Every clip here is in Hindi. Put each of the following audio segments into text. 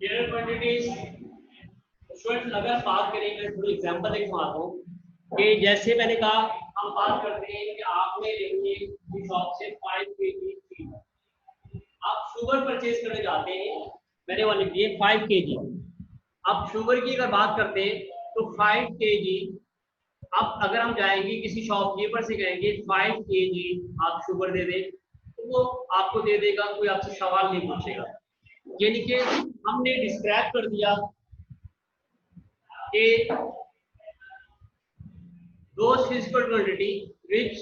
स्केलर क्वांटिटीज स्टूडेंट अगर बात करेंगे थोड़ी एग्जांपल लेके सुनाता हूँ कि जैसे मैंने कहा हम बात करते हैं कि आपने लेनी है शॉप से 5 केजी शुगर, आप शुगर परचेज करने जाते हैं, मैंने वो लिख दिए 5 केजी। अब शुगर की अगर बात करते हैं तो 5 केजी, अब अगर हम जाएंगे किसी शॉपकीपर से कहेंगे 5 केजी आप शुगर दे दें तो वो आपको दे देगा, कोई आपसे सवाल नहीं पूछेगा। यानी कि हमने डिस्क्राइब कर दिया कि those physical quantity which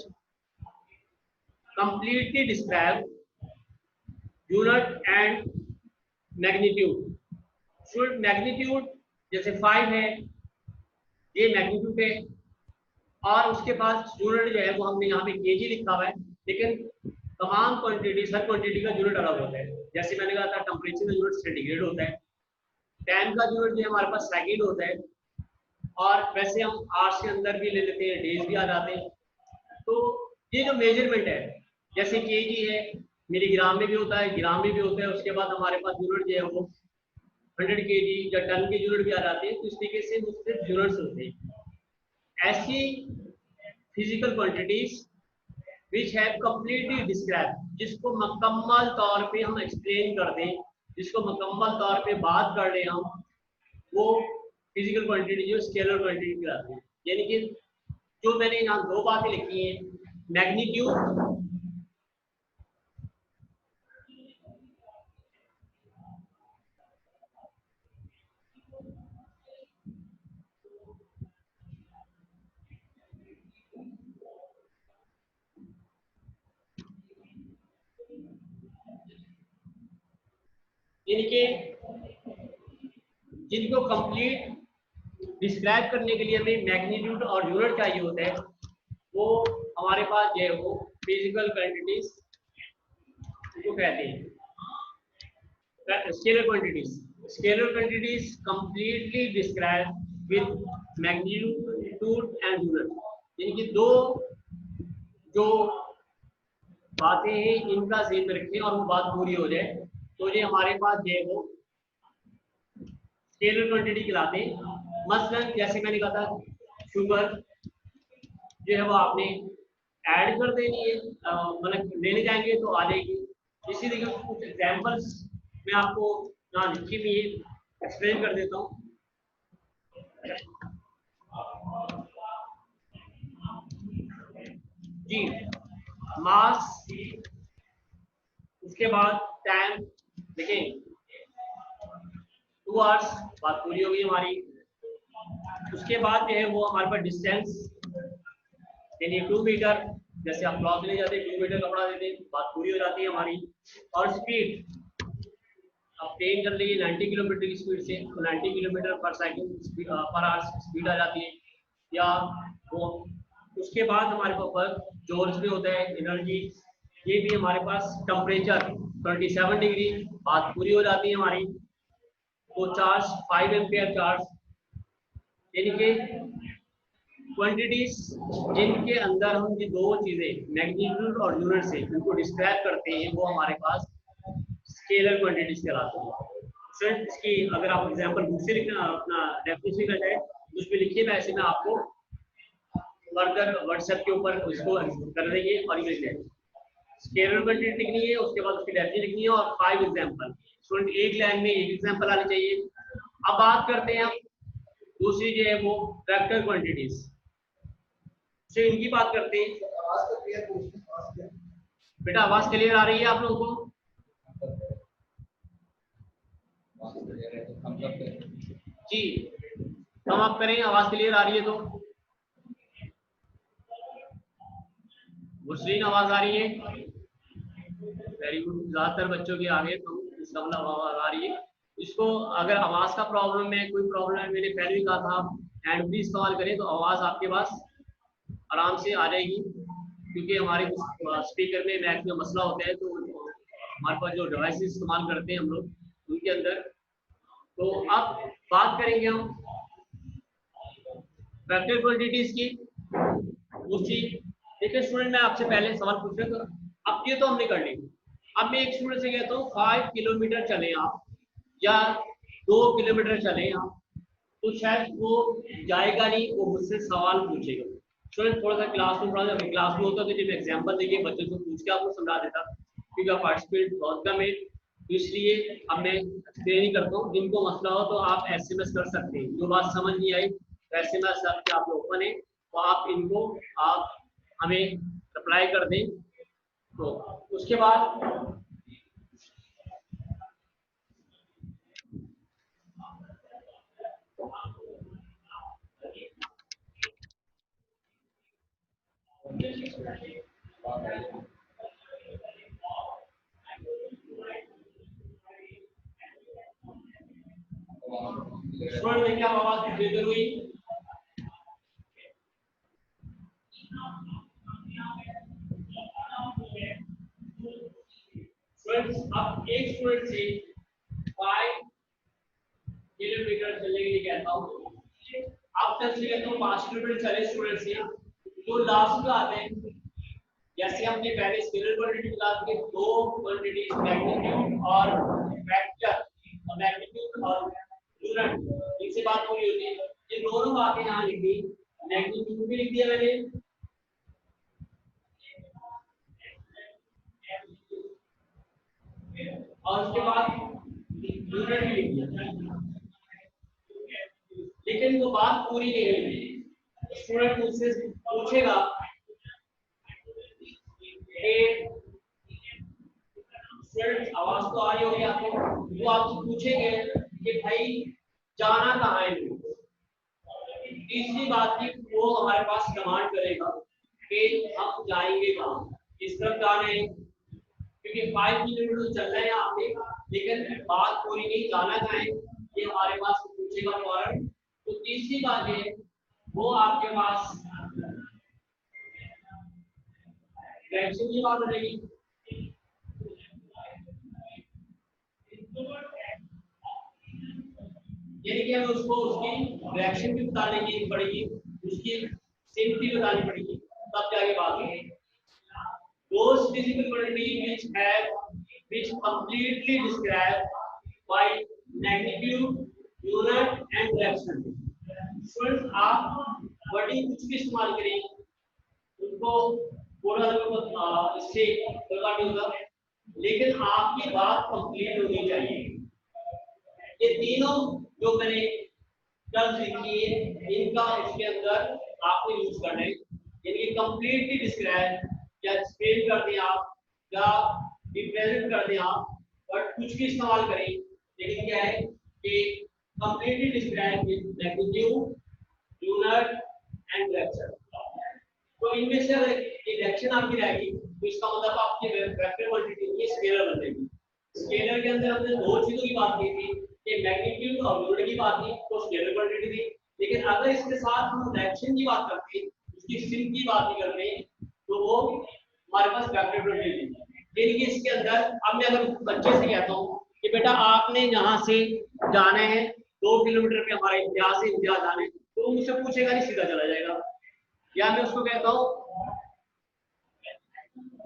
completely describe unit and magnitude। Should magnitude जैसे 5 है, ये मैग्नीट्यूड है, और उसके पास यूनिट जो है वो हमने यहाँ पे केजी लिखा हुआ है, लेकिन तमाम क्वांटिटी हर क्वांटिटी का यूनिट अलग होता है। जैसे मैंने कहा था टेम्परेचर का यूनिट सेंटीग्रेड होता है, टाइम का यूनिट जो है हमारे पास सेकंड होता है, और वैसे हम आवर्स के अंदर भी ले लेते हैं, डेज भी आ जाते हैं। तो ये जो मेजरमेंट है जैसे केजी है, मिलीग्राम में भी होता है, ग्राम में भी होता है, उसके बाद हमारे पास यूनिट जो है वो 100 केजी या टन के यूनिट भी आ जाते हैं। तो इस तरीके से मुख्तलिफ यूनिट्स होते हैं। ऐसी physical quantities which have completely describe, जिसको मुकम्मल तौर पे हम एक्सप्लेन कर दें, जिसको मुकम्मल तौर पे बात कर लें हम, वो फिजिकल क्वांटिटी जो स्केलर क्वांटिटी कहलाती है। यानी कि जो मैंने यहाँ दो बातें लिखी हैं, मैग्नीट्यूड यानी कि जिनको कंप्लीट डिस्क्राइब करने के लिए हमें मैग्नीट्यूड और यूनिट चाहिए होता है, वो हमारे पास जो है वो फिजिकल क्वांटिटीज को कहते हैं scalar quantities. Scalar quantities completely describe with magnitude and unit. यानी कि दो जो बातें हैं इनका ज़हन में रखें और वो बात पूरी हो जाए, तो ये हमारे पास जो है वो स्केलर क्वांटिटी कहलाते हैं। मसलन जैसे मैंने कहा था शुगर जो है वो आपने ऐड कर देनी है, मतलब लेने जाएंगे तो आ जाएगी। इसी तरीके से कुछ एग्जांपल्स मैं आपको यहाँ लिखी हुई एक्सप्लेन कर देता हूँ। जी, मास, उसके बाद टाइम, देखिए 2 आवर्स बात पूरी होगी हमारी। उसके बाद जो है वो हमारे पास डिस्टेंस, यानी 2 मीटर, जैसे आप क्लॉथ ले जाते हैं 2 मीटर कपड़ा देते हैं, बात पूरी हो जाती है हमारी। और स्पीड, अब ट्रेन चल रही है 90 किलोमीटर की स्पीड से, तो 90 किलोमीटर पर सेकंड पर आवर स्पीड आ जाती है। या वो उसके बाद हमारे पास वर्क जॉल्स में होता है, एनर्जी, ये भी हमारे पास टेम्परेचर 27 डिग्री, बात पूरी हो जाती है हमारी। तो चार्ज 5 एम्पियर चार्ज, यानी कि क्वांटिटीज जिनके अंदर हम ये दो चीजें मैग्नीट्यूड और यूनिट से इनको डिस्क्राइब करते हैं, वो हमारे पास स्केलर क्वांटिटीज कहलाते हैं। फ्रेंड, इसकी अगर आप एग्जांपल बुक से लिखना, अपना डेफिनेशन का है उस पर लिखिए, मैं ऐसे में आपको फर्दर व्हाट्सएप के ऊपर उसको कर देंगे और ये लिख लेंगे। स्केलर क्वांटिटी लिखनी है, उसके बाद उसकी डेफिनेशन लिखनी है और 5 एग्जांपल। स्टूडेंट एक लाइन में एक एग्जांपल आने चाहिए। अब बात करते हैं हम दूसरी जो है वो वेक्टर क्वांटिटीज से, इनकी बात करते हैं। बेटा आवाज क्लियर आ रही है आप लोगों को? जी, हम आप करें, आवाज क्लियर आ रही है तो मुस्लिम आवाज आ रही है? वेरी गुड, ज्यादातर बच्चों की आ गई तो इसका मतलब आवाज आ रही है। इसको अगर आवाज का प्रॉब्लम है, कोई प्रॉब्लम है, मैंने पहले भी कहा था हैंड फ्री इस्तेमाल करें तो आवाज आपके पास आराम से आ जाएगी, क्योंकि हमारे स्पीकर में मैक में मसला होता है, तो हमारे पास जो डिवाइस इस्तेमाल करते हैं हम लोग उनके अंदर। तो अब बात करेंगे हम वेक्टर क्वांटिटीज की। दूसरी, देखिए स्टूडेंट, मैं आपसे पहले सवाल पूछ रहा था, अब ये तो हमने कर ली। अब मैं एक स्टूडेंट से कहता हूँ 5 किलोमीटर चले आप, या 2 किलोमीटर चले यहाँ, तो शायद वो जाएगा नहीं, वो मुझसे सवाल पूछेगा। स्टूडेंट थोड़ा सा क्लास में होता तो जब एग्जाम्पल देखिए बच्चों को पूछ के आपको समझा देता, क्योंकि पार्टिसिपेट बहुत कम है, तो इसलिए अब मैं एक्सप्लेन नहीं करता हूँ। जिनको मसला हो तो आप एसएमएस कर सकते हैं, जो बात समझ नहीं आई तो एसएमएस आपके आप ओपन है, तो आप इनको आप हमें रिप्लाई कर दें। तो उसके बाद क्या आवाज क्लियर हुई? अब एक स्टूडेंट से 5 किलोमीटर चलने के लिए कहता हूँ, आप चल से कहता हूँ 5 किलोमीटर चले स्टूडेंट से, तो लास्ट में आते हैं, जैसे हमने पहले स्केलर क्वांटिटी की बात की, 2 क्वांटिटी मैग्नीट्यूड और वेक्टर, मैग्नीट्यूड और यूनिट, इनसे बात पूरी होती है। ये दोनों बातें यहाँ लिख दी, मैग्नीट्यूड भी लिख दिया मैंने, और उसके बाद यूनिट भी लिख दिया, लेकिन वो बात पूरी नहीं हुई। स्टूडेंट मुझसे पूछेगा आवाज तो आ रही होगी आपको, वो आपसे पूछेंगे कि भाई जाना कहाँ है। तीसरी बात की वो हमारे पास कमांड करेगा कि हम जाएंगे कहाँ, किस तरफ जाना है, क्योंकि 5 किलोमीटर चल रहे हैं आपने, लेकिन बात पूरी नहीं, जाना कहाँ है ये हमारे पास पूछेगा फौरन। तो तीसरी बात है वो आपके पास डायरेक्शन की बात रहेगी, यानी कि हमें उसको उसकी डायरेक्शन भी बतानी पड़ेगी, उसकी सिम भी बतानी पड़ेगी, तब जाके बात होगी। Those physical quantities which completely described by magnitude, unit and direction. Students आप वर्डिंग कुछ भी इस्तेमाल करें, उनको पूरा इससे दरकार नहीं होगा, लेकिन आपकी बात कंप्लीट होनी चाहिए। ये तीनों जो मैंने टर्म्स लिखी है, इनका इसके अंदर आपको यूज करना है, यानी कंप्लीटली डिस्क्राइब या एक्सप्लेन कर दें आप या रिप्रेजेंट कर दें आप, बट कुछ भी इस्तेमाल करें, लेकिन क्या है कि completely describe with magnitude, unit and direction. तो इनमें से एक डायरेक्शन आपकी रहेगी, तो इसका मतलब आपकी वेक्टर क्वांटिटी की स्केलर बन जाएगी। स्केलर के अंदर हमने दो चीजों की बात की थी, कि मैग्नीट्यूड और यूनिट की बात की, तो स्केलर क्वांटिटी थी, लेकिन अगर इसके साथ हम डायरेक्शन की बात करते हैं, उसकी सिम की बात नहीं करते हैं, तो वो हमारे पास वेक्टर क्वांटिटी थी। यानी कि इसके अंदर अब मैं अगर बच्चे से कहता हूँ कि बेटा आपने यहाँ से जाना है 2 किलोमीटर पे, हमारा इम्तियाज से इम्तियाज जाना है, तो मुझसे पूछेगा नहीं, सीधा चला जाएगा। या मैं उसको कहता हूँ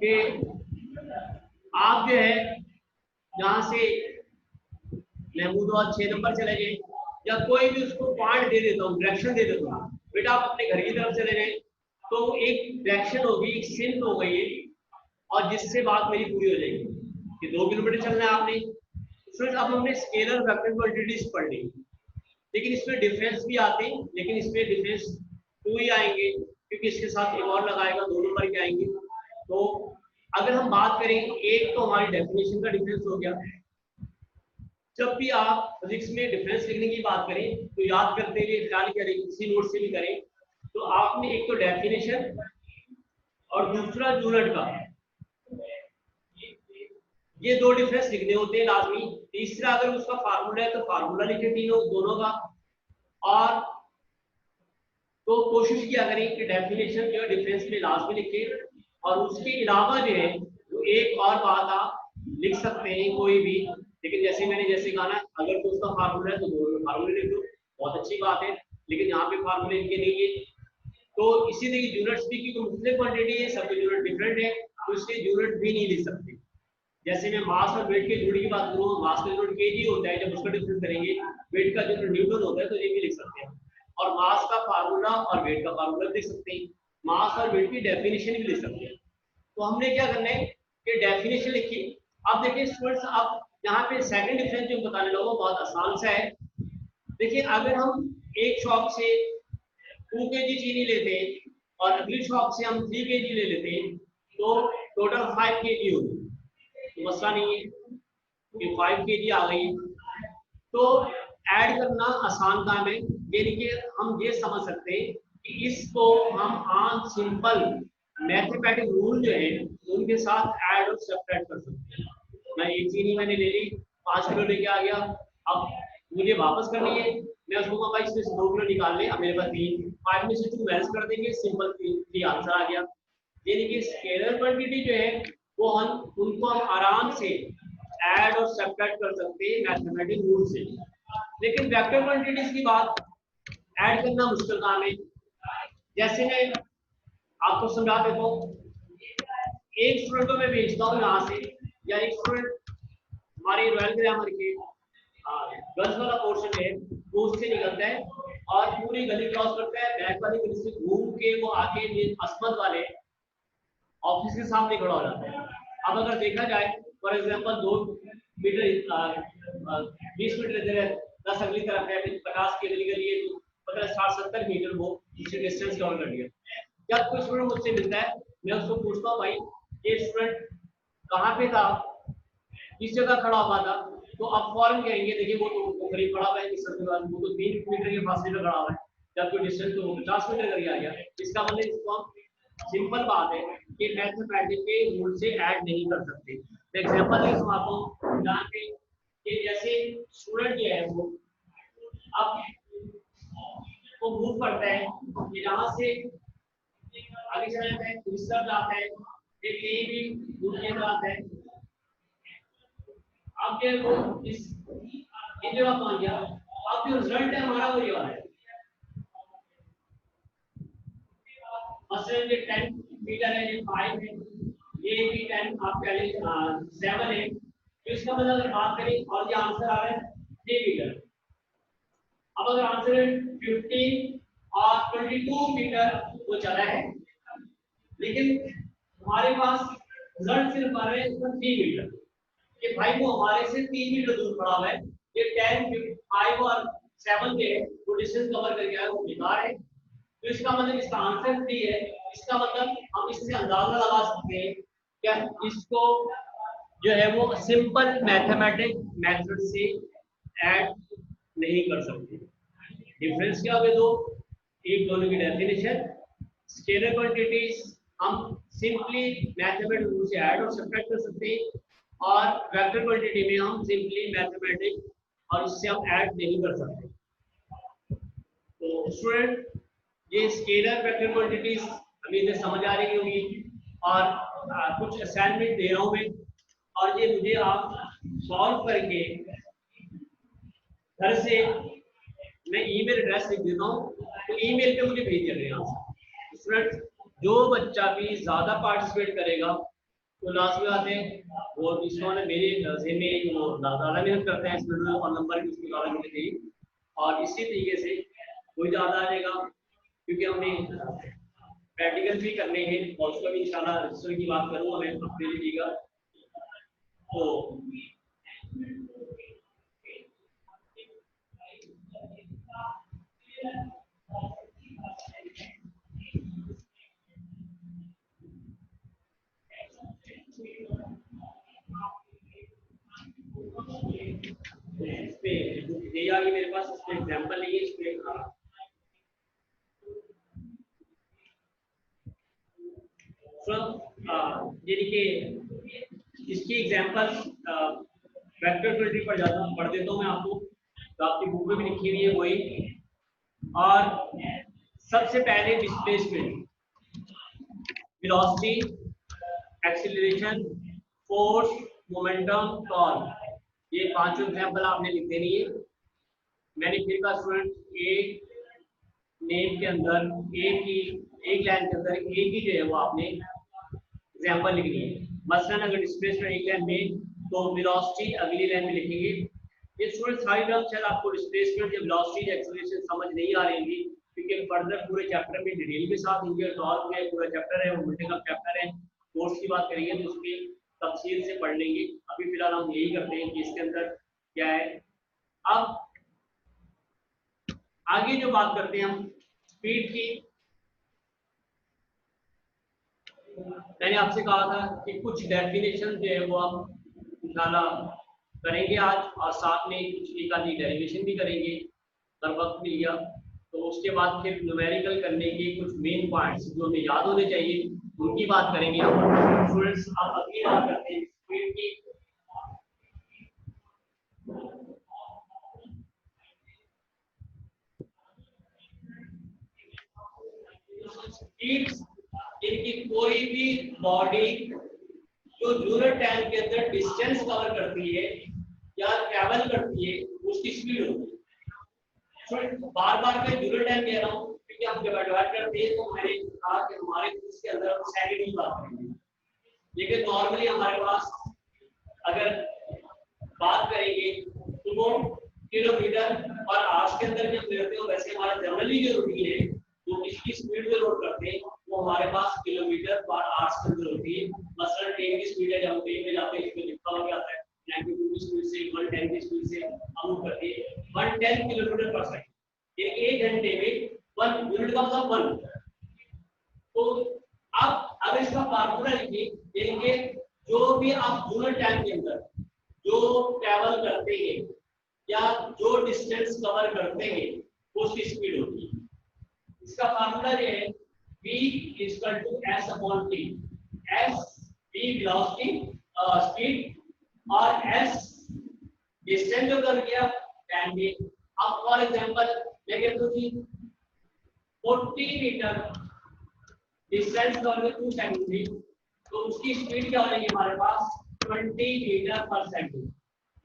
कि आप जो है यहाँ से महमूदाबाद 6 नंबर चले गए, या कोई भी उसको पॉइंट दे देता हूँ, डायरेक्शन दे देता हूँ, बेटा आप अपने घर की तरफ चले गए, तो एक डायरेक्शन होगी, एक सिंक हो गई, और जिससे बात मेरी पूरी हो जाएगी कि 2 किलोमीटर चलना है आपने। फिर अब हमने स्केलर वेक्टर क्वांटिटीज पढ़ ली, लेकिन इसमें डिफरेंस भी आते हैं, लेकिन इसमें डिफरेंस 2 ही आएंगे, क्योंकि इसके साथ एक और लगाएगा, 2 नंबर के आएंगे। तो अगर हम बात करें, एक तो हमारी डेफिनेशन का डिफरेंस हो गया। जब भी आप फिजिक्स में डिफरेंस लिखने की बात करें, तो याद करते हुए ख्याल करें, किसी नोट से भी करें, तो आपने एक तो डेफिनेशन और दूसरा यूनिट का, ये 2 डिफरेंस लिखने होते हैं लाजमी। तीसरा अगर उसका फार्मूला है तो फार्मूला लिखे तीनों दोनों का, और तो कोशिश किया करें कि डेफिनेशन जो है डिफरेंस में लाजमी लिखे, और उसके अलावा जो है तो एक और बात आप लिख सकते हैं कोई भी, लेकिन जैसे मैंने कहा ना, अगर तो उसका फार्मूला है तो दोनों फार्मूले लिख दो, बहुत अच्छी बात है, लेकिन यहाँ पे फार्मूले इनके नहीं है। तो इसी तरह यूनिट्स भी की मुख्तलिफ क्वांटिटी है, सबके यूनिट डिफरेंट है, तो इसके यूनिट भी नहीं लिख सकते। जैसे मैं मास और वेट के यूनिट की बात करूँ, मास का यूनिट केजी होता है, जब उसका डिफरेंस करेंगे वेट का यूनिट न्यूटन होता है, तो ये भी लिख सकते हैं। और मास का फार्मूला और वेट का फार्मूला लिख सकते हैं, मास और वेट की डेफिनेशन भी लिख सकते हैं। तो हमने क्या करना है कि डेफिनेशन लिखी। अब देखिए स्टूडेंट्स, अब यहाँ पे सेकंड डिफरेंस जो बताने लगा बहुत आसान सा है। देखिए अगर हम एक शॉप से 2 kg चीनी लेते हैं और अगली शॉप से हम 3 kg ले लेते हैं, तो टोटल 5 kg होगी, तो मसला नहीं है कि 5 kg आ गई। तो ऐड करना आसान काम है, यानी कि हम ये समझ सकते हैं कि इसको हम आम सिंपल मैथमेटिक रूल जो है उनके साथ ऐड और सब्ट्रैक्ट कर सकते हैं। मैं एक चीनी मैंने ले ली, 5 किलो लेके आ गया, अब मुझे वापस करनी है, मैं उसको कहूँगा इसमें से 2 किलो निकाल ले, अब मेरे पास 3, 5 में से 2 माइनस कर देंगे, सिंपल 3 आंसर आ गया। यानी कि स्केलर क्वांटिटी जो है वो हम उनको हम आराम से ऐड और सब्ट्रैक्ट कर सकते हैं मैथमेटिक रूल से। लेकिन वेक्टर क्वांटिटीज की बात ऐड करना मुश्किल काम है। जैसे मैं आपको समझा देता हूँ, एक स्टूडेंट को मैं भेजता हूँ यहाँ से, या एक स्टूडेंट हमारे रॉयल ग्रामर के गर्ल्स वाला पोर्शन है वो उससे निकलता है और पूरी गली क्रॉस करता है, बैक वाली गली से घूम के वो आके अस्मद वाले ऑफिस के सामने खड़ा हो जाता है। अब अगर देखा जाए फॉर एग्जांपल 2 मीटर 20 मीटर इधर है, 10 अगली तरफ है, 50 की अगली गली है, तो मतलब 60-70 मीटर वो पीछे डिस्टेंस कवर कर लिया। जब कोई स्टूडेंट मुझसे मिलता है, मैं उसको पूछता हूँ भाई ये स्टूडेंट कहाँ पे था, किस जगह खड़ा हुआ था, तो आप फौरन कहेंगे देखिए वो तो करीब खड़ा हुआ है, वो तो 3 मीटर के फासले पे खड़ा हुआ है, जबकि डिस्टेंस तो 50 मीटर करीब आ गया। इसका मतलब इसको हम सिंपल बात है कि मैथमेटिक्स के रूल से ऐड नहीं कर सकते। तो एग्जांपल ले आपको जहाँ पे कि जैसे स्टूडेंट जो है वो अब वो मूव करता है कि जहाँ से आगे चला जाता है, दूसरा जाता है, ये कहीं भी दूसरे जाता है। अब ये वो इस जगह पहुंच गया, अब जो रिजल्ट है हमारा वो ये वाला है। मसलन ये 10 मीटर है, ये 5 है, ये भी 10 आप कह लीजिए 7 है, तो इसका मतलब अगर बात करें और ये आंसर आ रहा है 3 मीटर। अब अगर आंसर 15 और 22 मीटर वो चला है, लेकिन हमारे पास रिजल्ट सिर्फ आ रहे हैं 3 मीटर, कि भाई वो हमारे से 3 मीटर दूर खड़ा हुआ है, ये 10, 5 और 7 के वो डिस्टेंस कवर करके आया, वो बेकार है। तो इसका मतलब इसका आंसर 3 है। इसका मतलब हम इससे अंदाजा लगा सकते हैं क्या इसको जो है वो सिंपल मैथमेटिक मेथड से ऐड नहीं कर सकते। डिफरेंस क्या हुए दो, एक दोनों की डेफिनेशन, स्केलर क्वांटिटीज हम सिंपली मैथमेटिक रूल से ऐड और सब्ट्रैक्ट कर सकते हैं, और वेक्टर क्वांटिटी में हम सिंपली मैथमेटिक और इससे हम ऐड नहीं कर सकते। तो स्टूडेंट ये स्केलर वेक्टर क्वांटिटीज अभी इन्हें समझ आ रही होगी, और कुछ असाइनमेंट दे रहा हूँ मैं, और ये मुझे आप सॉल्व करके घर से मैं ईमेल एड्रेस लिख देता हूँ, तो ईमेल पे मुझे भेज देना आंसर। स्टूडेंट जो बच्चा भी ज्यादा पार्टिसिपेट करेगा तो लास्ट बात है वो इसको मेरे ज़िम्मे जो ज़्यादा मेहनत करते हैं इसमें और नंबर भी उसको ज़्यादा मिलने चाहिए, और इसी तरीके से कोई ज़्यादा आ जाएगा, क्योंकि हमने प्रैक्टिकल भी करने हैं और उसका भी इंशाल्लाह रजिस्टर की बात करूँगा मैं, अपने लीजिएगा। तो इस पे ये आ गई मेरे पास, इस पे एग्जांपल नहीं है, इस पे यानी कि इसकी एग्जांपल वेक्टर क्वांटिटी पर ज़्यादा पढ़ देता हूँ मैं आपको, तो आपकी बुक में भी लिखी हुई है वही। और सबसे पहले displacement, velocity, acceleration, force, momentum, torque, ये पांचों एग्जांपल आपने लिख देनी है। मैंने फिर का स्टूडेंट एक नेम के अंदर एक लाइन के अंदर एक ही जो है वो आपने एग्जांपल लिखनी है। मसलन अगर डिस्प्लेसमेंट एक लाइन में तो वेलोसिटी अगली लाइन में लिखेंगे। ये स्टूडेंट सारी टर्म शायद आपको डिस्प्लेसमेंट या वेलोसिटी एक्सेलरेशन समझ नहीं आ रही होगी, क्योंकि फर्दर पूरे चैप्टर में डिटेल के साथ होंगे। सॉल्व में पूरा चैप्टर है, वो मिलने का चैप्टर है। कोर्स की बात करेंगे तो उसमें तफसील से पढ़ लेंगे। अभी फिलहाल हम यही करते हैं कि इसके अंदर क्या है। अब आगे जो बात करते हैं हम स्पीड की, मैंने आपसे कहा था कि कुछ डेफिनेशन जो है वो आप इंशाल्लाह करेंगे आज, और साथ में कुछ एक आधी डेरिवेशन भी करेंगे अगर वक्त मिल गया तो। उसके बाद फिर न्यूमेरिकल करने के कुछ मेन पॉइंट्स जो हमें याद होने चाहिए उनकी बात करेंगे हम। स्टूडेंट्स आप अगली बात करते हैं स्पीड की। स्पीड इनकी कोई भी बॉडी जो यूनिट टाइम के अंदर डिस्टेंस कवर करती है या ट्रैवल करती है उसकी स्पीड होती है। बार बार मैं यूनिट टाइम कह रहा हूँ क्योंकि हम जब एडवाइज करते हैं तो मैंने कहा कि हमारे इसके अंदर सेकंड की बात करेंगे, लेकिन नॉर्मली हमारे पास अगर बात करेंगे तो वो किलोमीटर और आवर्स के अंदर जब लेते हो, वैसे हमारा जनरली जो रूटीन है वो किसकी स्पीड पे लोड करते हैं वो हमारे पास किलोमीटर पर आवर्स के अंदर होती है। मसलन ट्रेन की स्पीड है, जब ट्रेन में जाते हैं इसमें लिखा हुआ आता है 92 की स्पीड से 110 की स्पीड से हम मूव करते हैं 110 किलोमीटर पर सेकंड। ये 1 घंटे में 1 यूनिट का मतलब 1। तो अब इसका फार्मूला लिखिए, जो भी आप यूनिट टाइम के अंदर जो ट्रैवल करते हैं या जो डिस्टेंस कवर करते हैं उसकी स्पीड होती है। इसका फार्मूला ये है v equal to s upon t। s v velocity speed और s डिस्टेंस जो कर दिया टाइम भी। अब फॉर एग्जांपल मैं कहता हूं जी 40 मीटर डिस्टेंस कवर में 2 सेकंड थी, तो उसकी स्पीड क्या हो जाएगी हमारे पास 20 मीटर पर सेकंड।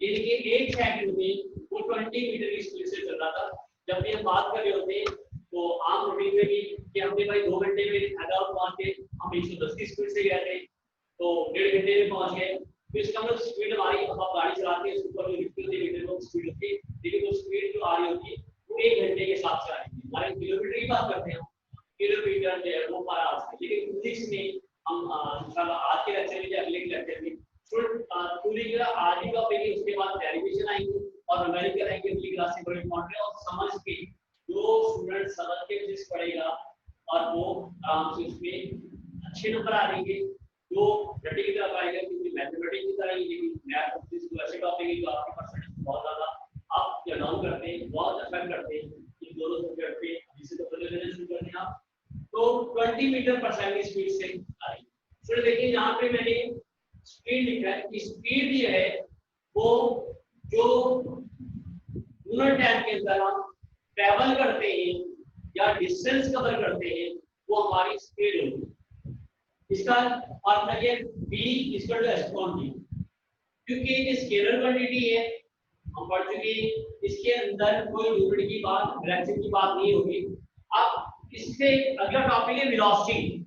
ये देखिए 1 सेकंड में वो 20 मीटर की स्पीड से चल रहा था। जब भी हम बात कर रहे होते हैं तो आम रूटीन में भी कि हमने भाई 2 घंटे में हैदराबाद पहुंच गए, हम 110 की स्पीड से गए थे तो 1.5 घंटे में पहुंच गए। तो इसका मतलब स्पीड हमारी, अब आप गाड़ी चलाते हैं उसके ऊपर जो लिखते होते मीटर में स्पीड होती है, लेकिन वो स्पीड जो आ रही होती है वो 1 घंटे के हिसाब से आ रही है। हमारे किलोमीटर की बात करते हैं, किलोमीटर जो है वो पर आवर से। लेकिन फिजिक्स में हम इंशाल्लाह आज के लेक्चर में अगले लेक्चर में पूरी का आज ही टॉपिक है, उसके बाद डेरिवेशन आएंगे और न्यूमेरिकल आएंगे। अगली क्लास में बड़े इंपॉर्टेंट है और समझ के जो स्टूडेंट समझ के फिजिक्स पढ़ेगा और वो आराम से उसमें अच्छे नंबर आ जाएंगे। जो रट्टी की तरफ आएगा क्योंकि मैथमेटिक्स की तरह ही, लेकिन मैथ और फिजिक्स तो ऐसे टॉपिक है जो आपके परसेंटेज बहुत ज्यादा आप या डाउन करते हैं, बहुत अफेक्ट करते हैं इन दोनों सब्जेक्ट पे, जिससे तो पहले लेना शुरू करते हैं आप। तो 20 मीटर पर सेकंड की स्पीड से आ रही है। फिर देखिए यहाँ पे मैंने स्पीड लिखा है कि स्पीड ये है वो जो यूनिट टाइम के अंदर हम ट्रैवल करते हैं या डिस्टेंस कवर करते हैं वो हमारी स्पीड होगी। इसका फॉर्मूला ये v equal to s upon t, क्योंकि ये स्केलर क्वांटिटी है हम पढ़ चुके हैं, इसके अंदर कोई यूनिट की बात, डायरेक्शन की बात नहीं होगी। अब इससे अगला टॉपिक है वेलोसिटी।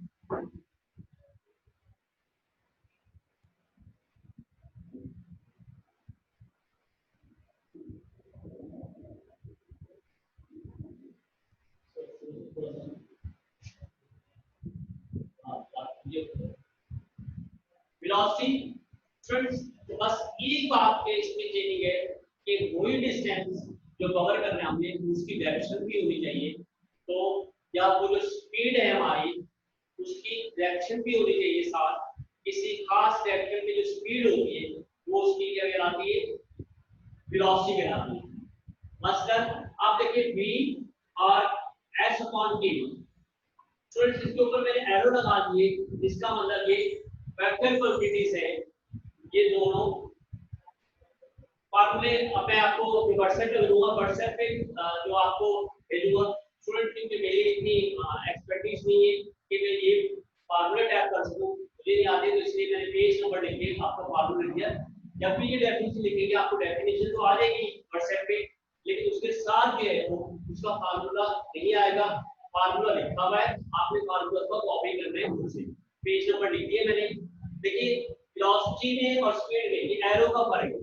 वेलोसिटी फ्रेंड्स बस एक बात के इसमें चेंजिंग है कि वही डिस्टेंस जो कवर करना है हमने उसकी डायरेक्शन भी होनी चाहिए। तो या वो जो स्पीड है हमारी उसकी डायरेक्शन भी होनी चाहिए साथ। किसी खास डायरेक्शन में जो स्पीड होती है वो उसकी क्या कहलाती है, वेलोसिटी कहलाती है। मसलन आप देखिए v और s अपॉन t। स्टूडेंट्स इसके ऊपर मैंने एरो लगा दिए, इसका मतलब ये वेक्टर क्वांटिटीज है। ये दोनों फॉर्मूले अब मैं आपको व्हाट्सएप पे दूंगा, व्हाट्सएप पे जो आपको भेजूंगा। स्टूडेंट क्योंकि मेरी इतनी एक्सपर्टीज नहीं है कि मैं ये फॉर्मूला टाइप कर सकूं, मुझे नहीं आते, तो इसलिए मैंने पेज नंबर लिख के आपको फॉर्मूला दिया। जब भी ये डेफिनेशन लिखेंगे आपको डेफिनेशन तो आ जाएगी व्हाट्सएप पे, लेकिन उसके साथ जो है वो उसका फॉर्मूला नहीं आएगा। फॉर्मूला लिखा हुआ है, आपने फॉर्मूला को कॉपी करना है मुझसे। पेज नंबर लिख दिया मैंने। देखिए वेलोसिटी में और स्पीड में ये एरो का फर्क है,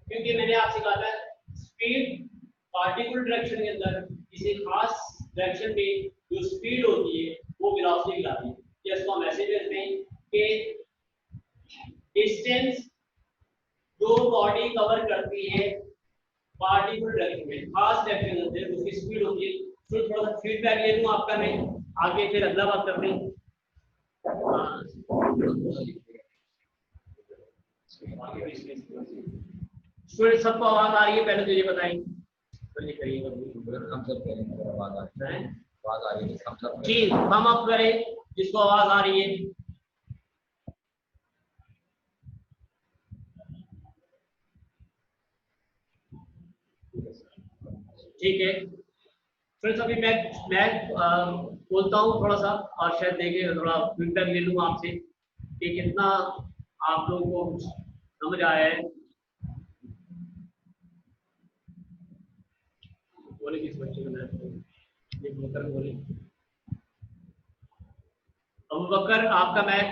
क्योंकि मैंने आपसे कहा था स्पीड पार्टिकुलर डायरेक्शन के अंदर किसी खास डायरेक्शन में जो स्पीड होती है वो वेलोसिटी कहलाती है। जैसे हम ऐसे कहते हैं कि डिस्टेंस जो बॉडी कवर करती है पार्टिकुलर डायरेक्शन में, खास डायरेक्शन में उसकी स्पीड होती है। तो थोड़ा सा फीडबैक ले लूं आपका मैं, आगे फिर अगला बात करते हैं। स्टूडेंट सबको आवाज आ रही है? पहले तो ये बताएं। जी हम अप करें जिसको आवाज आ रही है। ठीक है फ्रेंड्स, अभी मैं बोलता हूँ थोड़ा सा और शायद देखिए थोड़ा फीडबैक ले लूँ आपसे कि कितना आप लोगों को समझ आया है। बोले किस बच्चे को ये बकर बोले। अबू बकर आपका मैं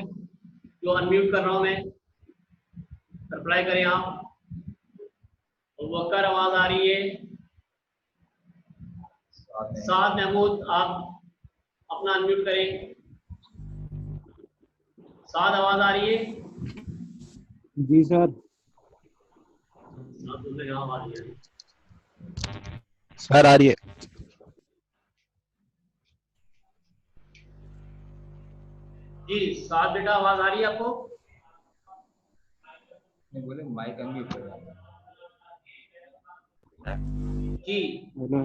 जो अनम्यूट कर रहा हूँ मैं, रिप्लाई करें आप। अबू बकर आवाज आ रही है? साद महमूद आप अपना अनम्यूट करें। साद आवाज आ रही है? जी सर। सर आ रही है। जी साद बेटा आवाज आ रही है आपको? नहीं बोले माइक अनम्यूट कर रहा जी हेलो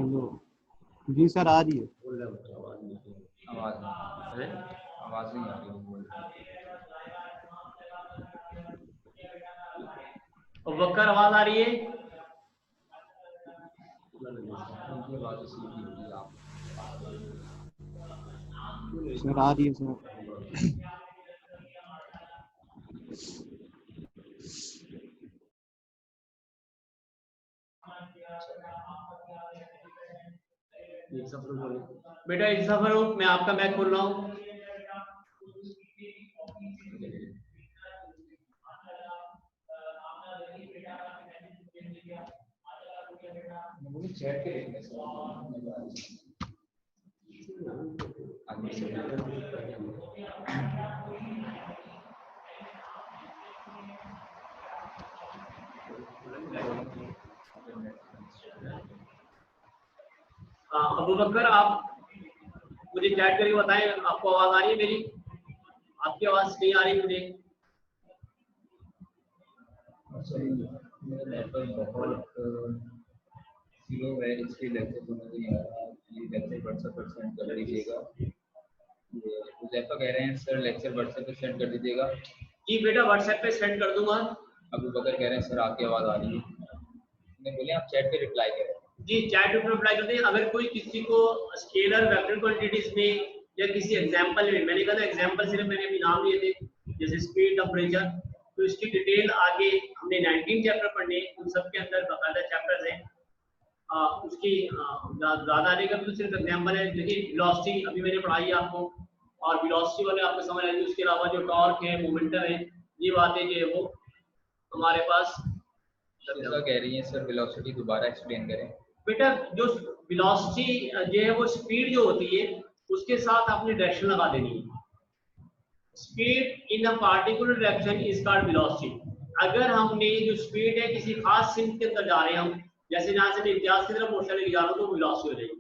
जी सर आ रही है। आवाज नहीं आ रही बोल बकर आवाज आ रही है? सर आ रही है सर। बेटा एक सफर मैं आपका मैक खोल रहा हूँ। चैट के अबू बकर आप मुझे चैट करके बताएं आपको आवाज आ रही है मेरी? आपकी आवाज नहीं आ रही मुझे। स्लो है इसलिए लेक्चर समझ नहीं आ रहा। ये लेक्चर व्हाट्सएप पर सेंड कर दीजिएगा। मुजफ्फर कह रहे हैं सर लेक्चर व्हाट्सएप पे सेंड कर दीजिएगा। जी बेटा व्हाट्सएप पे सेंड कर दूंगा। अबू बकर कह रहे हैं सर आपकी आवाज आ रही है। मैं बोले आप चैट पे रिप्लाई करें। जी चैट पे रिप्लाई करते हैं। अगर कोई किसी को स्केलर वेक्टर क्वांटिटीज में या किसी एग्जांपल में, मैंने कहा था एग्जांपल सिर्फ मैंने अभी नाम लिए थे जैसे स्पीड टेम्परेचर, तो इसकी डिटेल आगे हमने 19 चैप्टर पढ़ने, उन सब के अंदर बाकायदा चैप्टर्स हैं। उसकी ज़्यादा आने का तो सिर्फ एग्जांपल है। देखिए वेलोसिटी अभी मैंने पढ़ाई है आपको, और वेलोसिटी वाले आपको समझ आएगी। उसके अलावा जो टॉर्क है, मोमेंटम है, ये बातें जो है वो हमारे पास कह रही है। सर वेलोसिटी दोबारा एक्सप्लेन करें। बेटा जो वेलोसिटी जो है वो स्पीड जो होती है उसके साथ आपने डायरेक्शन लगा देनी है। Speed in a particular direction is called velocity. अगर हमने जो स्पीड है किसी खास सिंक के अंदर जा रहे हैं हम, जैसे यहाँ से मैं इम्तियाज की तरफ मोशन लेके जा रहा हूँ तो वेलोसिटी हो जाएगी।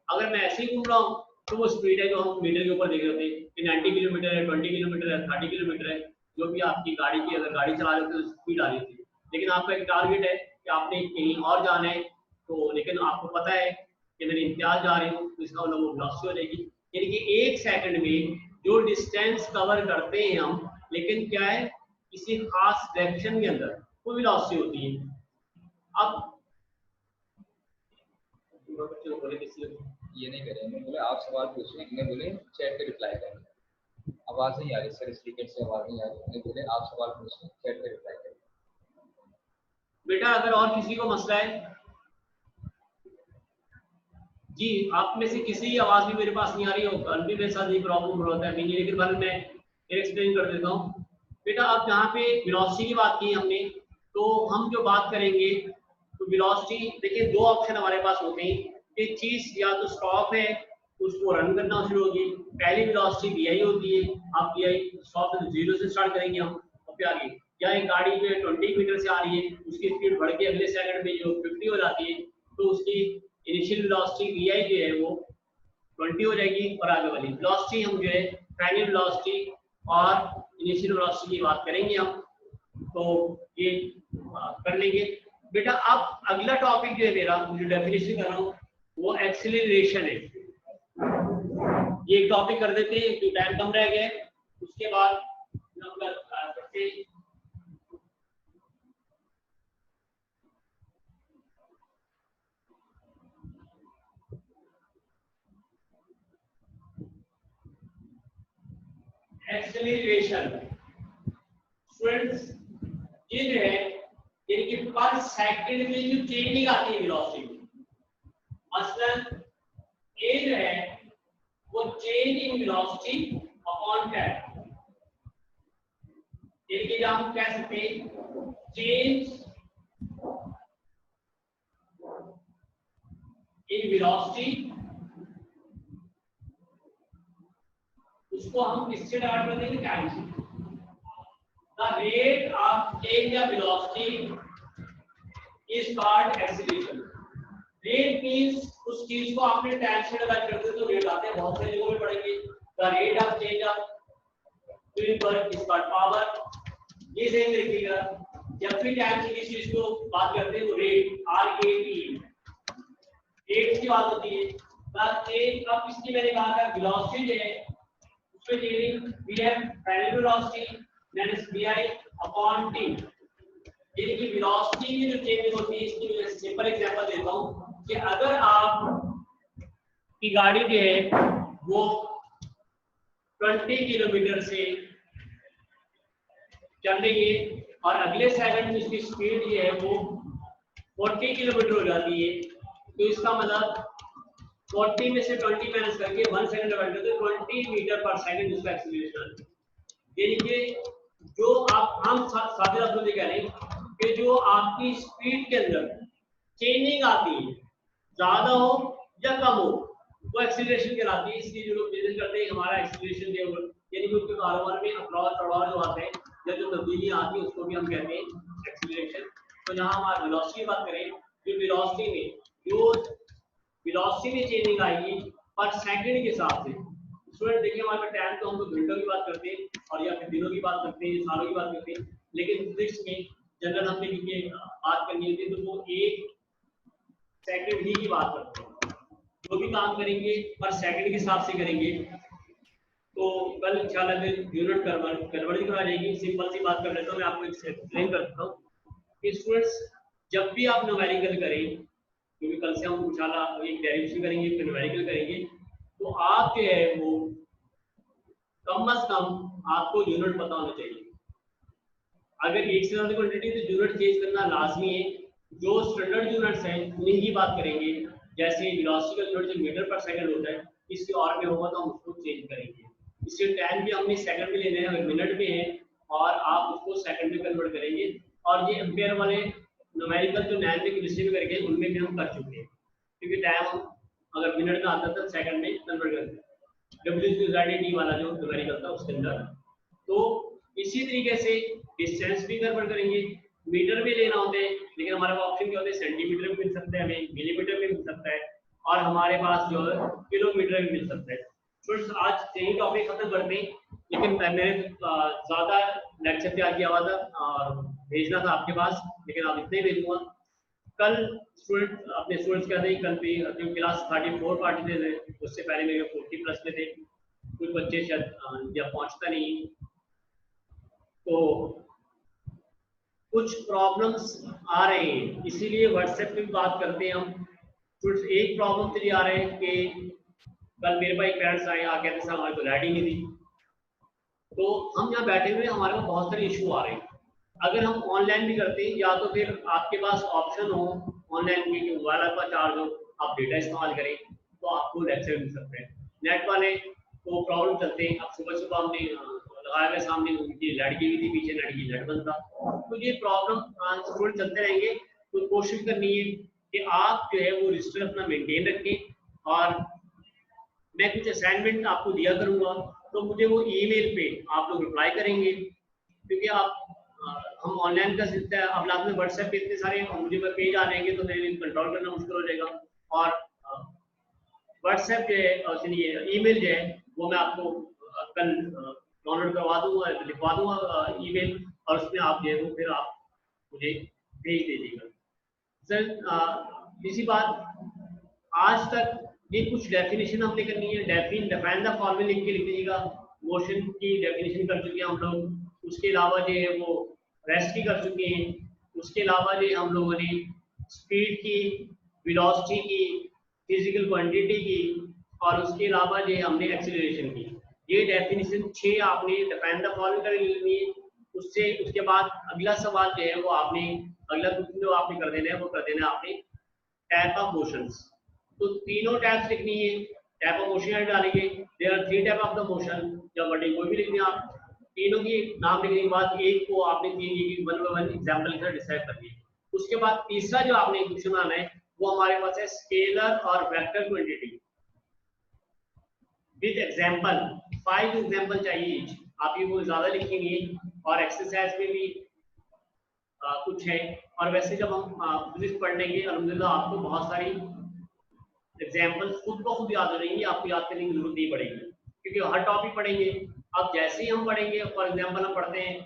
अगर मैं ऐसे ही घूम रहा हूँ तो वो स्पीड है जो हम मीटर के ऊपर देख रहे थे कि 90 किलोमीटर है, 20 किलोमीटर है, 30 किलोमीटर है, जो भी आपकी गाड़ी की, अगर गाड़ी चला रहे हो तो स्पीड आ रही थी। लेकिन आपका एक टारगेट है कि आपने कहीं और जाना है, तो लेकिन आपको पता है कि मैंने इम्तियाज जा रही हूँ तो इसका मतलब वो वेलोसिटी हो जाएगी। यानी कि एक सेकंड में जो डिस्टेंस कवर करते हैं हम, लेकिन क्या है किसी खास डायरेक्शन के अंदर, वो वेलोसिटी होती है। अब ये नहीं करेंगे। बोले आप सवाल पूछें, इन्हें बोले चैट पे रिप्लाई करें। आवाज नहीं आ रही सर, स्पीकर से आवाज नहीं आ रही। इन्हें बोले आप सवाल पूछें, चैट पे रिप्लाई करें। बेटा अगर और किसी को मसला है, जी आप में से किसी की आवाज भी मेरे पास नहीं आ रही हो, कल भी मेरे साथ ये प्रॉब्लम हो रहा है। लेकिन कल मैं एक्सप्लेन कर देता हूँ। बेटा अब यहाँ पे वेलोसिटी की बात की हमने, तो हम जो बात करेंगे तो वेलोसिटी देखिए दो ऑप्शन हमारे पास होते हैं कि चीज या तो स्टॉप है उसको रन करना शुरू होगी, पहली वेलोसिटी वी आई होती है, आप वी आई स्टॉप जीरो से स्टार्ट करेंगे हम और फिर आगे, या एक गाड़ी जो है 20 मीटर से आ रही है उसकी स्पीड बढ़ के अगले सेकंड में जो 50 हो जाती है तो उसकी इनिशियल वेलोसिटी वी आई जो है वो 20 हो जाएगी और आगे वाली वेलोसिटी हम जो है फाइनल वेलोसिटी और इनिशियल वेलोसिटी की बात करेंगे हम, तो ये कर लेंगे। बेटा अब अगला टॉपिक जो है मेरा जो डेफिनेशन कर रहा हूँ वो एक्सीलरेशन है, ये एक टॉपिक कर देते हैं जो टाइम कम रह गया है, उसके बाद हम करते हैं एक्सेलरेशन। स्टूडेंट्स ये जो है यानी कि पर सेकंड में जो चेंजिंग आती है वेलोसिटी, मसलन ए जो है वो change in velocity upon time, यानी कि हम कह सकते हैं चेंज इन वेलोसिटी, उसको हम किससे डिवाइड कर देंगे टाइम से। The rate of change of velocity is called acceleration. Rate means उस चीज को आपने टाइम से डिवाइड कर दिया तो रेट आते हैं, बहुत सारे जगहों में पढ़ेंगे। The rate of change of unit work is called power, ये ध्यान रखिएगा जब भी टाइम से किसी चीज को बात करते हैं वो rate R A T rate की बात होती है। बस एक अब इसकी मैंने कहा था वेलोसिटी जो है उसमें changing we have final velocity that is V I upon T, यानी कि वेलोसिटी की जो चेंजिंग होती है इसकी मैं सिंपल एग्जांपल देता हूं कि अगर आप की गाड़ी जो है वो 20 किलोमीटर से चल रही है और अगले सेकंड में उसकी स्पीड जो है वो 40 किलोमीटर हो जाती है, तो इसका मतलब 40 में से 20 माइनस करके 1 सेकंड डिवाइड करते हैं 20 मीटर पर सेकंड उसका एक्सीलरेशन। यानी कि जो आप हम सादे लफ्जों में कह रहे हैं कि जो आपकी स्पीड के अंदर चेंजिंग आती है ज्यादा हो या कम हो वो एक्सीलरेशन कहलाती है। इसलिए जो लोग बिजनेस करते हैं हमारा एक्सीलरेशन जो यानी कि उनके कारोबार में अप्रोच चढ़ाव जो आते हैं या जो तब्दीलियां आती है उसको भी हम कहते हैं एक्सीलरेशन। तो यहाँ हम वेलोसिटी की बात करें, जो वेलोसिटी में जो वेलोसिटी में चेंजिंग आएगी पर सेकंड के हिसाब से। स्टूडेंट देखिए हमारे पास टाइम तो हम तो घंटों की बात करते हैं और या फिर दिनों की बात करते हैं, सालों की बात करते हैं, लेकिन फिजिक्स में जनरल हमने लिखी बात करनी होती है तो वो एक सेकंड ही की बात करते हैं। जो भी काम करेंगे पर सेकंड के हिसाब से करेंगे। तो कल इंशाल्लाह फिर यूनिट कन्वर्जन करा जाएगी। सिंपल सी बात कर लेता हूँ, मैं आपको एक्सप्लेन करता हूँ कि स्टूडेंट्स जब भी आप न्यूमेरिकल करें, क्योंकि कल से हम इंशाल्लाह एक डेरिवेशन करेंगे फिर न्यूमेरिकल करेंगे, तो आप जो है वो कम से कम आपको यूनिट पता होना चाहिए। अगर एक से ज्यादा क्वांटिटी तो यूनिट चेंज करना लाजमी है। जो स्टैंडर्ड यूनिट्स हैं उन्हीं की बात करेंगे, जैसे वेलोसिटी का यूनिट जो मीटर पर सेकंड होता है, किसी और में होगा तो हम उसको चेंज करेंगे। इससे टाइम भी हमने सेकंड में लेने हैं, मिनट में है और आप उसको सेकंड में कन्वर्ट करेंगे। और ये एम्पेयर वाले न्यूमेरिकल जो नैन में केमिस्ट्री में करके उनमें भी हम कर चुके हैं, क्योंकि टाइम अगर मिनट में आता था सेकंड में कन्वर्ट करते हैं WD वाला जो न्यूमेरिकल था उसके अंदर। तो इसी तरीके से डिस्टेंस भी कन्वर्ट करेंगे, मीटर में लेना होता है लेकिन हमारे पास ऑप्शन क्या होते हैं, सेंटीमीटर में मिल सकता है, हमें मिलीमीटर में मिल सकता है और हमारे पास जो है किलोमीटर में मिल सकता है। स्टूडेंट्स आज यही टॉपिक खत्म करते हैं, लेकिन मैंने ज़्यादा लेक्चर तैयार किया हुआ था और भेजना था आपके पास, लेकिन आप इतने भेजूंगा। कल स्टूडेंट अपने स्टूडेंट्स कहते हैं कल भी जो क्लास 34 पार्टी थे उससे पहले मेरे 40+ में थे, कुछ बच्चे शायद या पहुँचता नहीं, तो कुछ प्रॉब्लम्स आ रहे हैं इसीलिए व्हाट्सएप पे भी बात करते हैं हम। कुछ एक प्रॉब्लम तो ये आ रहे हैं कि कल मेरे पास पेरेंट्स आए आ कहते सर हमारे को लाइट ही नहीं दी, तो हम यहाँ बैठे हुए हमारे पास बहुत सारे इशू आ रहे हैं। अगर हम ऑनलाइन भी करते हैं या तो फिर आपके पास ऑप्शन हो ऑनलाइन में कि मोबाइल आपका चार्ज हो आप डेटा इस्तेमाल करें तो आपको लेक्चर मिल सकते हैं। नेट वाले तो प्रॉब्लम चलते हैं। अब सुबह सुबह हमने लगाया हुआ सामने, उनकी लड़की भी थी पीछे, लड़की लड़बन था। तो ये प्रॉब्लम थोड़े चलते रहेंगे। तो कोशिश करनी है कि आप जो है वो रजिस्टर अपना मेंटेन रखें। और मैं कुछ असाइनमेंट आपको दिया करूँगा, तो मुझे वो ईमेल पे आप लोग रिप्लाई करेंगे, क्योंकि आप हम ऑनलाइन का सिलसिला है। अब लास्ट में व्हाट्सएप पे इतने सारे मुझे पेज आ जाएंगे तो मेरे लिए कंट्रोल करना मुश्किल हो जाएगा। और व्हाट्सएप जो है चलिए ईमेल जो है वो मैं आपको कल डाउनलोड करवा दूंगा, लिखवा दूंगा ईमेल, और उसमें आप जो है वो फिर आप मुझे भेज दीजिएगा। सर इसी बात, आज तक ये कुछ डेफिनेशन हमने करनी है। डिफाइन द फॉर्मूला लिख के लिख दीजिएगा। मोशन की डेफिनेशन कर चुके हैं हम लोग। उसके अलावा जो है वो रेस्ट की कर चुके हैं। उसके अलावा जो हम लोगों ने स्पीड की, वेलोसिटी की, फिजिकल क्वांटिटी की, और उसके अलावा जो हमने एक्सीलरेशन की। ये डेफिनेशन 6 आपने डिफाइन द फॉर्मूला कर लेनी है। उसके बाद अगला सवाल जो है वो आपने, अगला क्वेश्चन जो आपने कर देना है वो कर देना है आपने टाइप ऑफ मोशंस। तो तीनों टाइप्स लिखनी है। टाइप ऑफ मोशन डालेंगे, there are 3 type of the motion, या वर्डिंग कोई भी लिखनी है आप। तीनों की नाम लिखने के बाद एक को आपने 3 वन बाय वन एग्जांपल के साथ डिसाइड करनी है। उसके बाद तीसरा जो आपने क्वेश्चन बनाना है वो हमारे पास है स्केलर और vector quantity with example. 5 example चाहिए ईच। आप ये वो ज्यादा लिखेंगे, और एक्सरसाइज में भी कुछ है। और वैसे जब हम फिजिक्स पढ़ लेंगे अल्हम्दुलिल्लाह आपको बहुत सारी एग्जाम्पल्स खुद ब खुद याद हो जाएंगी, आपको याद करने की जरूरत नहीं पड़ेगी, क्योंकि हर टॉपिक पढ़ेंगे। अब जैसे ही हम पढ़ेंगे, फॉर एग्जाम्पल हम पढ़ते हैं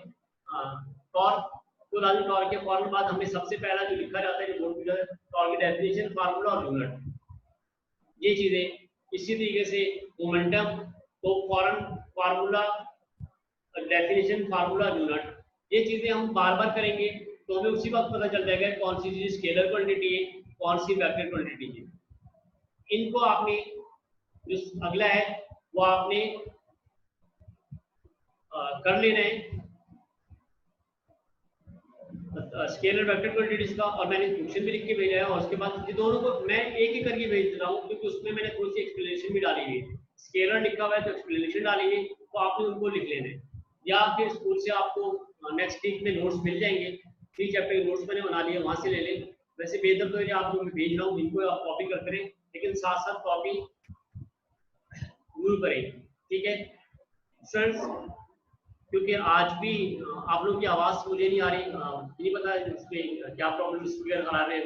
टॉर्क, तो लाजमी टॉर्क के फॉर्मूले बाद हमें सबसे पहला जो लिखा जाता है जो बोर्ड पर, टॉर्क की डेफिनेशन, फार्मूला और यूनिट, ये चीजें। इसी तरीके से मोमेंटम को फॉरन फार्मूला, डेफिनेशन, फार्मूला, यूनिट, ये चीजें हम बार बार करेंगे तो हमें उसी वक्त पता चल जाएगा कौन सी चीज स्केलर क्वांटिटी है, कौन सी वेक्टर क्वांटिटी है। इनको आपने जो अगला है वो आपने कर लेना है स्केलर वेक्टर क्वांटिटीज का। और मैंने क्वेश्चन भी लिख के भेजा है, और उसके बाद ये दोनों को मैं एक ही करके भेज रहा हूँ, क्योंकि उसमें मैंने थोड़ी सी एक्सप्लेनेशन भी डाली हुई है। स्केलर लिखा हुआ है तो एक्सप्लेनेशन डाली हुई, तो आपने उनको लिख लेना है, या फिर स्कूल से आपको नेक्स्ट वीक में नोट्स मिल जाएंगे। 3 चैप्टर के नोट्स मैंने बना लिए, वहां से ले लें। वैसे बेहतर तो ये आपको मैं भेज रहा हूँ, इनको आप कॉपी करते रहें, लेकिन साथ साथ कॉपी जरूर करें, ठीक है स्टूडेंट्स। क्योंकि आज भी आप लोगों की आवाज़ मुझे नहीं आ रही, नहीं पता इसमें क्या प्रॉब्लम, स्पीकर खराब है।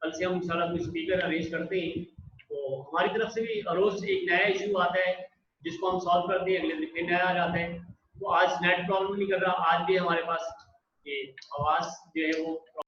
कल से हम इंशाल्लाह कोई स्पीकर अरेंज करते हैं, तो हमारी तरफ से भी रोज एक नया इशू आता है जिसको हम सॉल्व करते हैं, अगले दिन नया आ जाता है। तो आज नेट प्रॉब्लम नहीं कर रहा, आज भी हमारे पास ये आवाज़ जो है वो